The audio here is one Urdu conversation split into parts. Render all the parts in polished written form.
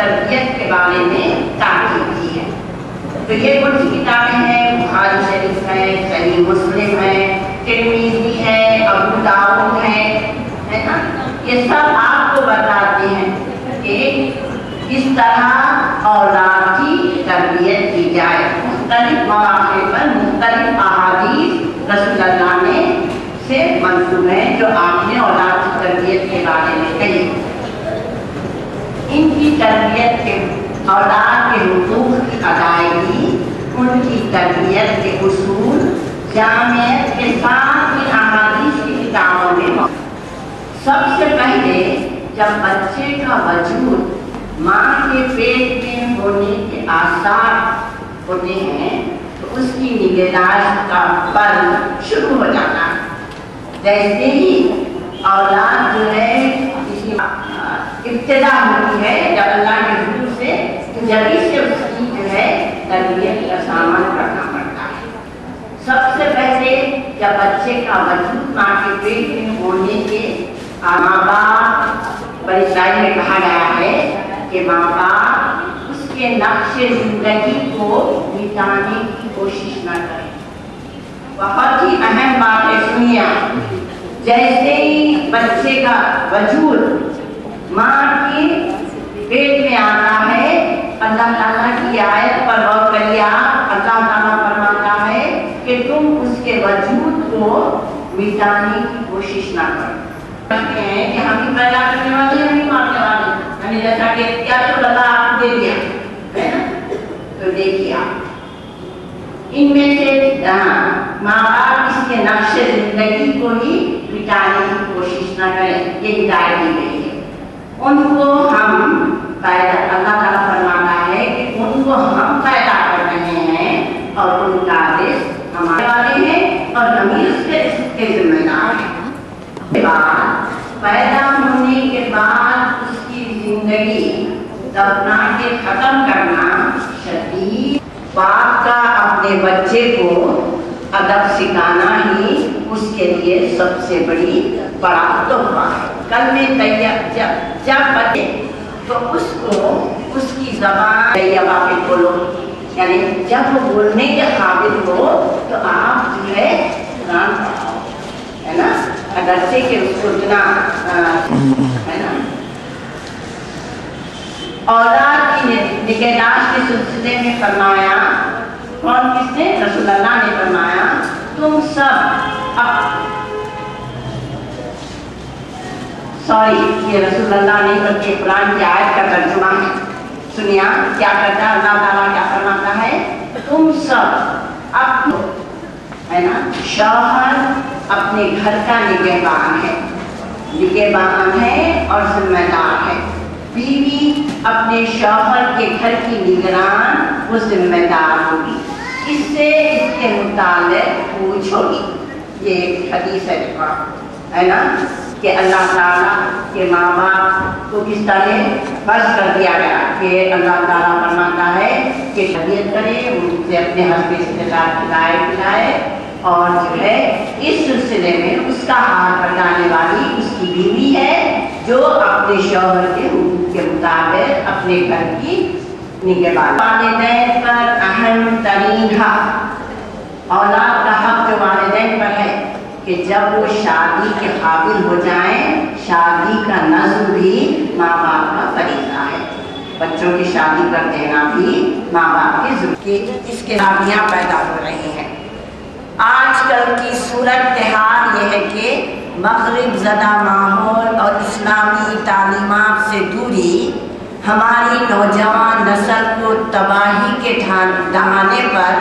تربیت کے بارے میں تاکید کی ہے۔ تو یہ کون سی کتابیں ہیں؟ بخاری شریف ہے، صحیح مسلم ہے، ترمذی ہے، ابو داؤد ہے نا؟ یہ سب آپ کو بتاتے ہیں کہ کس طرح اولاد کی تربیت کی جائے۔ مختلف مواقع پر مختلف احادیث رسول اللہ نے سے منسوب ہیں جو آپ نے اولاد کی تربیت کے بارے میں کہی۔ ان کی تربیت کے اولاد کے حقوق کی ادائیگی، ان کی تربیت کے اصول جامعیت کے ساتھ ان احادیث کی کتابوں میں۔ سب سے پہلے جب بچے کا وجود ماں کے پیٹ میں ہونے کے آثار ہوتے ہیں تو اس کی نگہداشت کا پل شروع ہو جاتا ہے۔ جیسے ہی اولاد جو ہے کسی ابتدا ہوتی ہے، جب اللہ کے حکم سے جلدی سے اس کی جو ہے تربیت کا سامان کرنا پڑتا ہے۔ سب سے پہلے جب بچے کا وجود ماں کے پیٹ میں ہونے کے ماں باپ، بڑی اسرائیل میں کہا گیا ہے کہ ماں باپ اس کے نقش زندگی کو مٹانے کی کوشش نہ کریں۔ بہت ہی اہم بات ہے، سنیے۔ جیسے ہی بچے کا وجود ماں کے پیٹ میں آتا ہے، اللہ تعالیٰ کی آیت پر غور کریے آپ، اللہ تعالیٰ فرماتا ہے کہ تم اس کے وجود کو مٹانے کی کوشش نہ کرو۔ کہتے ہیں کہ ہم ہی پیدا کرنے والے ہیں، ہم ہی مارنے والے ہیں، یعنی جیسا کہ کیا تو اللہ آپ کو دے دیا ہے نا۔ تو دیکھیے آپ ان میں سے ماں باپ اس کے نقش زندگی کو ہی مٹانے کی کوشش نہ کریں، یہ ہدایت دی گئی ہے۔ ان کو ہم پیدا، اللہ تعالیٰ فرماتا ہے کہ ان کو ہم پیدا کر رہے ہیں اور ان کا رزق ہمارے والے ہیں اور ہم ہی اس کے رزق کے ذمہ دار ہیں۔ پیدا ہونے کے بعد اس کی زندگی دفنا کے ختم کرنا شدید باپ کا اپنے بچے کو ادب سکھانا ہی اس کے لیے سب سے بڑا تحفہ ہے۔ کل میں طیب جب بچے تو اس کو اس کی زبان طیبہ پہ بولو، یعنی جب وہ بولنے کے قابل ہو تو آپ جو ہے قرآن پڑھاؤ، ہے نا، اگرچہ کہ اس کو اتنا ہے نا۔ اولاد کی نگہداشت کے سلسلے میں فرمایا، کون کس نے؟ رسول اللہ نے فرمایا تم سب یہ رسول اللہ نہیں بلکہ قرآن کی آیت کا ترجمہ ہے۔ سنیا کیا کرتا ہے اللہ تعالیٰ، کیا فرماتا ہے؟ تم سب ہے نا، شوہر اپنے گھر کا نگہبان ہے اور ذمہ دار ہے، بیوی اپنے شوہر کے گھر کی نگران وہ ذمہ دار ہوگی، اس سے اس کے متعلق پوچھو گی۔ یہ ایک حدیث ہے نا کہ اللہ تعالیٰ کے ماں باپ کو کس طرح فرض کر دیا گیا کہ اللہ تعالیٰ فرماتا ہے کہ تربیت کرے، ان سے اپنے حسب استطاعت کھلائے اور جو ہے اس سلسلے میں اس کا ہاتھ بٹانے والی اس کی بیوی ہے جو اپنے شوہر کے حقوق کے مطابق اپنے گھر کی نگہبان۔ والدین پر اہم ترین حق، اولاد کا حق جو والدین پر ہے کہ جب وہ شادی کے قابل ہو جائیں، شادی کا نظم بھی ماں باپ کا فریضہ ہے۔ بچوں کی شادی کر دینا بھی ماں باپ کی ذمہ داری ہے۔ اس کے خامیاں پیدا ہو رہی ہیں۔ آج کل کی صورتحال یہ ہے کہ مغرب زدہ ماحول اور اسلامی تعلیمات سے دوری ہماری نوجوان نسل کو تباہی کے دہانے پر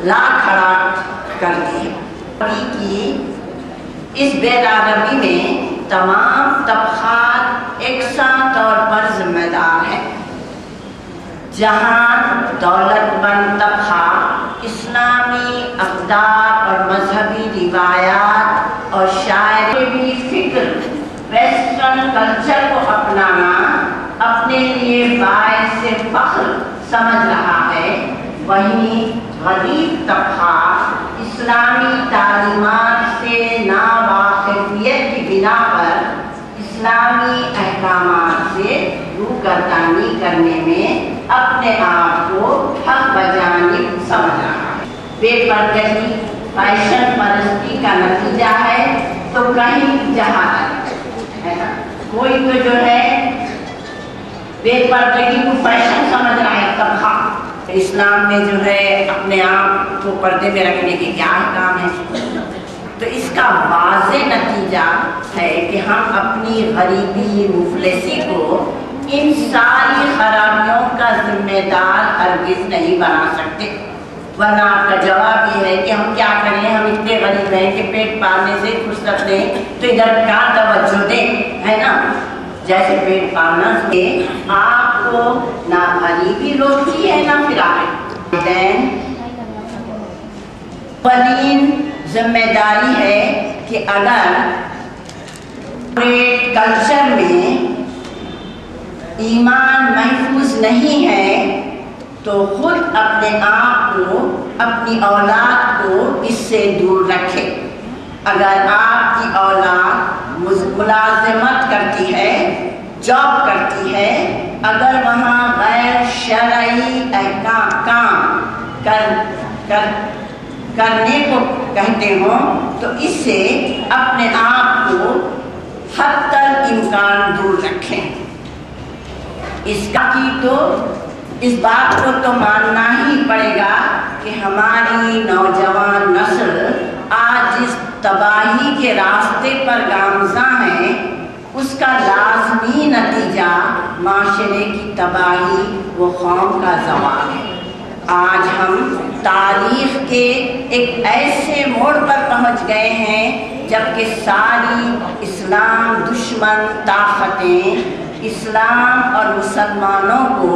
لا کھڑا کر دی ہے۔ اس بیدادبی میں تمام طبقات یکساں طور پر ذمہ دار ہیں۔ جہاں دولت مند طبقہ اسلامی اقدار اور مذہبی روایات اور شاعری فکر ویسٹرن کلچر کو اپنانا اپنے لیے باعث فخر سمجھ رہا ہے، وہیں غریب طبقہ اسلامی تعلیمات سے ناواقفیت کی بنا پر اسلامی احکامات سے روگردانی کرنے میں اپنے آپ کو حق بجانب سمجھ رہا ہے۔ بے پردگی فیشن پرستی کا نتیجہ ہے تو کہیں جہالت ہے نا۔ کوئی تو جو ہے بے پردگی کو فیشن سمجھ رہا ہے طبقہ۔ اسلام میں جو ہے اپنے آپ کو پردے میں رکھنے کے کیا احکام ہے؟ تو اس کا واضح نتیجہ ہے کہ ہم اپنی غریبی مفلسی کو ان ساری خرابیوں کا ذمہ دار ہرگز نہیں بنا سکتے، ورنہ آپ کا جواب یہ ہے کہ ہم کیا کریں، ہم اتنے غریب ہیں کہ پیٹ پالنے سے فرصت نہیں تو ادھر کیا توجہ دیں، ہے نا۔ جیسے پیٹ پالنا سے آپ کو نہ غریبی روکتی ہے نہ فراغت۔ اولین ذمہ داری ہے کہ اگر کلچر میں ایمان محفوظ نہیں ہے تو خود اپنے آپ کو اپنی اولاد کو اس سے دور رکھے۔ اگر آپ کی اولاد ملازمت کرتی ہے، جاب کرتی ہے، اگر وہاں غیر شرعی کام کرنے کو کہتے ہوں تو اس سے اپنے آپ کو حد تک امکان دور رکھیں۔ اس بات کو تو ماننا ہی پڑے گا کہ ہماری نوجوان نسل آج جس تباہی کے راستے پر گامزن ہے اس کا لازمی نتیجہ معاشرے کی تباہی و قوم کا زوال ہے۔ آج ہم تاریخ کے ایک ایسے موڑ پر پہنچ گئے ہیں جبکہ ساری اسلام دشمن طاقتیں اسلام اور مسلمانوں کو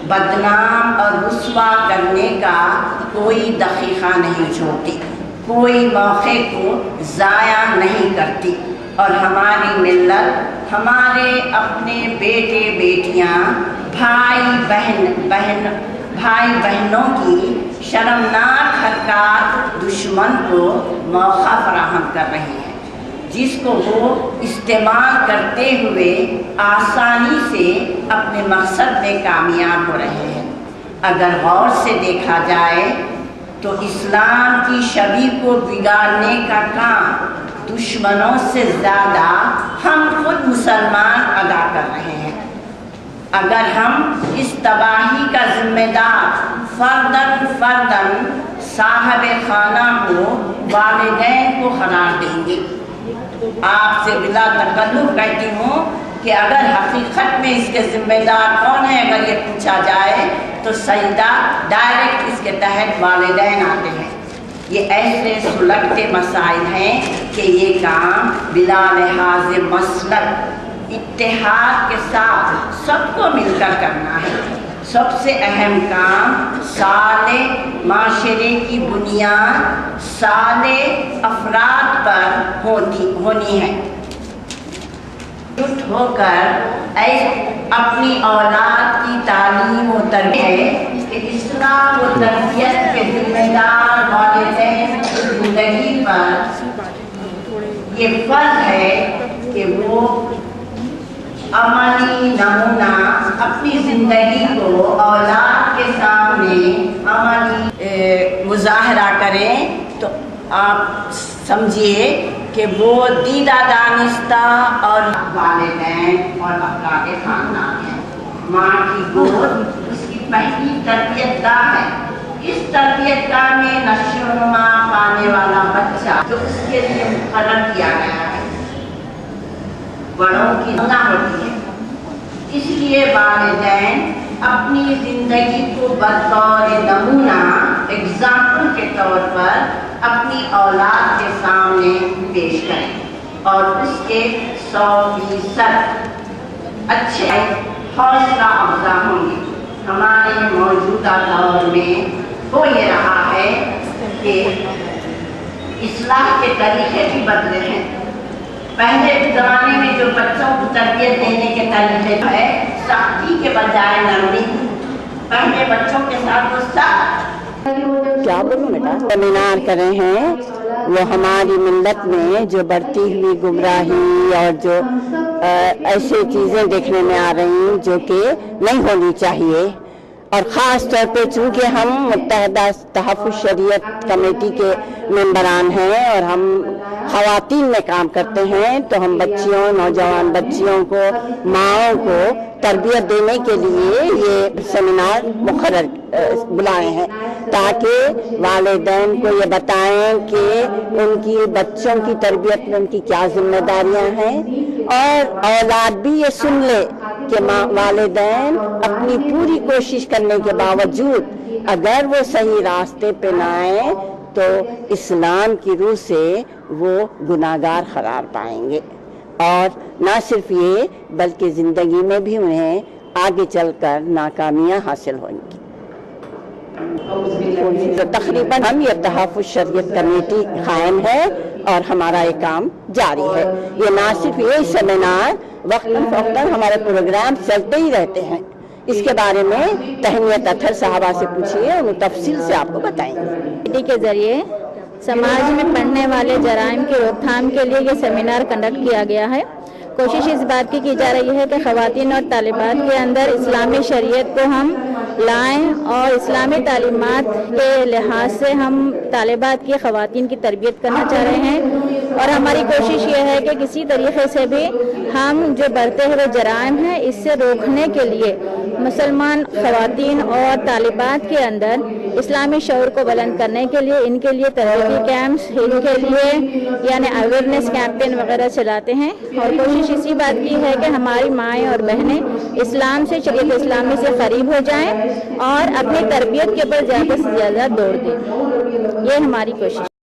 بدنام اور رسوا کرنے کا کوئی دقیقہ نہیں چھوڑتی، کوئی موقع کو ضائع نہیں کرتی، اور ہماری ملت، ہمارے اپنے بیٹے بیٹیاں، بھائی بہنوں کی شرمناک حرکات دشمن کو موقع فراہم کر رہی ہیں، جس کو وہ استعمال کرتے ہوئے آسانی سے اپنے مقصد میں کامیاب ہو رہے ہیں۔ اگر غور سے دیکھا جائے تو اسلام کی شبیہ کو بگاڑنے کا کام دشمنوں سے زیادہ ہم خود مسلمان ادا کر رہے ہیں۔ اگر ہم اس تباہی کا ذمہ دار فرداً صاحب خانہ کو والدین کو قرار دیں گے، آپ سے بلا تکلف کہتی ہوں کہ اگر حقیقت میں اس کے ذمہ دار کون ہے اگر یہ پوچھا جائے تو سیدہ ڈائریکٹ اس کے تحت والدین آتے ہیں۔ یہ ایسے سلگتے مسائل ہیں کہ یہ کام بلا لحاظ مسلک اتحاد کے ساتھ سب کو مل کر کرنا ہے۔ سب سے اہم کام صالح معاشرے کی بنیاد صالح افراد پر ہونی ہے۔ جٹ ہو کر اپنی اولاد کی تعلیم و تربیت کہ اصلاح و تربیت کے ذمہ دار والدین کی زندگی پر یہ فرض ہے کہ وہ عملی نمونہ اپنی زندگی کو اولاد کے سامنے عملی مظاہرہ کریں، تو آپ سمجھیے کہ وہ دیدہ دانستہ اور والدین اور افراد خاندان ہیں۔ ماں کی گود اس کی پہلی تربیت گاہ ہے۔ اس تربیت گاہ میں نشو و نما پانے والا بچہ جو اس کے لیے مقرر کیا گیا ہے بڑوں کی نہ ہوتی ہے، اس لیے والدین اپنی زندگی کو بطور نمونہ ایگزامپل کے طور پر اپنی اولاد کے سامنے پیش کریں اور اس کے 100% اچھے حوصلہ افزا ہوں گے۔ ہمارے موجودہ دور میں ہو یہ رہا ہے کہ اصلاح کے طریقے بھی بدلے ہیں۔ پہلے زمانے میں جو بچوں کو تربیت دینے کے طریقے ہے سختی کے بجائے نرمی، پہلے بچوں کے ساتھ وہ سخت کیا بولوں بیٹا سیمینار کرے ہیں وہ ہماری ملت میں جو بڑھتی ہوئی گمراہی اور جو ایسے چیزیں دیکھنے میں آ رہی ہیں جو کہ نہیں ہونی چاہیے، اور خاص طور پہ چونکہ ہم متحدہ تحفظ شریعت کمیٹی کے ممبران ہیں اور ہم خواتین میں کام کرتے ہیں، تو ہم بچیوں، نوجوان بچیوں کو، ماؤں کو تربیت دینے کے لیے یہ سیمینار مقرر بلائے ہیں، تاکہ والدین کو یہ بتائیں کہ ان کی بچوں کی تربیت میں ان کی کیا ذمہ داریاں ہیں، اور اولاد بھی یہ سن لے کہ والدین اپنی پوری کوشش کرنے کے باوجود اگر وہ صحیح راستے پہ نہ آئیں تو اسلام کی روح سے وہ گناہگار قرار پائیں گے، اور نہ صرف یہ بلکہ زندگی میں بھی انہیں آگے چل کر ناکامیاں حاصل ہوں گی۔ تو تقریباً ہم یہ تحفظ شریعت کمیٹی قائم ہے اور ہمارا یہ کام جاری ہے۔ یہ نہ صرف یہ سیمینار، وقتاً فوقتاً ہمارے پروگرام چلتے ہی رہتے ہیں، اس کے بارے میں تہنیت اطہر صاحبہ سے پوچھیے، وہ تفصیل سے آپ کو بتائیں گے۔ کمیٹی کے ذریعے سماج میں پڑھنے والے جرائم کی روک تھام کے لیے یہ سیمینار کنڈکٹ کیا گیا ہے۔ کوشش اس بات کی جا رہی ہے کہ خواتین اور طالبات کے اندر اسلامی شریعت کو ہم لائیں اور اسلامی تعلیمات کے لحاظ سے ہم طالبات کی، خواتین کی تربیت کرنا چاہ رہے ہیں، اور ہماری کوشش یہ ہے کہ کسی طریقے سے بھی ہم جو بڑھتے ہوئے جرائم ہیں اس سے روکنے کے لیے مسلمان خواتین اور طالبات کے اندر اسلامی شعور کو بلند کرنے کے لیے ان کے لیے تربیتی کیمپس، ان کے لیے یعنی اویئرنیس کیمپین وغیرہ چلاتے ہیں، اور کوشش اسی بات کی ہے کہ ہماری مائیں اور بہنیں اسلام سے، شریعت اسلامی سے قریب ہو جائیں اور اپنی تربیت کے اوپر زیادہ سے زیادہ زور دیں۔ یہ ہماری کوشش ہے۔